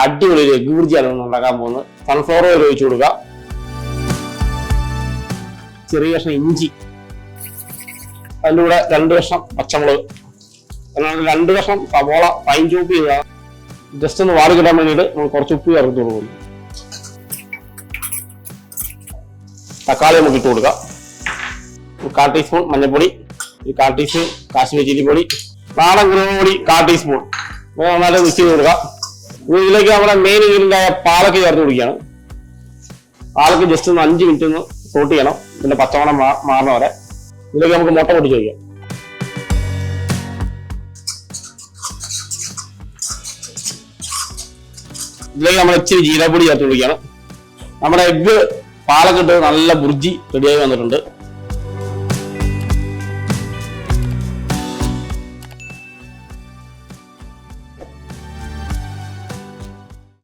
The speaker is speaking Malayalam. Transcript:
അടിപൊളി ഒരു എഗ് ബുർജിയാണ് ഉണ്ടാക്കാൻ പോകുന്നത്. സൺഫ്ലവർ ഓയിൽ ഒഴിച്ചു കൊടുക്കുക. ചെറിയ കഷ്ണം ഇഞ്ചി, അതിൻ്റെ കൂടെ 2 കഷ്ണം പച്ചമുളക്, 2 കഷ്ണം സവോള ഫൈൻ ചോപ്പ് ചെയ്യുക. ജസ്റ്റ് ഒന്ന് വാടി കിട്ടാൻ വേണ്ടിയിട്ട് നമ്മൾ കുറച്ച് ഉപ്പ് ചേർത്ത് കൊടുക്കുന്നു. തക്കാളി നമുക്ക് ഇട്ട് കൊടുക്കാം. 1/4 ടീസ്പൂൺ മഞ്ഞൾപ്പൊടി, 1/4 ടീസ്പൂൺ കാശ്മീരി ചില്ലി പൊടി, നാടൻ കുരുമുളക് പൊടി 1/4 ടീസ്പൂൺ. നന്നായിട്ട് മിക്സ് ചെയ്ത് കൊടുക്കാം. ഇതിലേക്ക് നമ്മുടെ മെയിൻ ഇൻഗ്രീഡിയൻ്റായ പാലക്ക് ചേർത്ത് കൊടുക്കുകയാണ്. പാലക്ക് ജസ്റ്റ് ഒന്ന് 5 മിനിറ്റ് ഒന്ന് സോട്ട് ചെയ്യണം, ഇതിന്റെ പച്ചമണം മാറുന്ന വരെ. ഇതിലേക്ക് നമുക്ക് മുട്ട പൊട്ടിച്ച് വയ്ക്കാം. ഇതിലേക്ക് നമ്മൾ ഇച്ചിരി ജീരകപ്പൊടി ചേർത്ത് കൊടുക്കുകയാണ്. നമ്മുടെ എഗ്ഗ് പാലക്കിട്ട് നല്ല ബുർജി റെഡിയായി വന്നിട്ടുണ്ട്.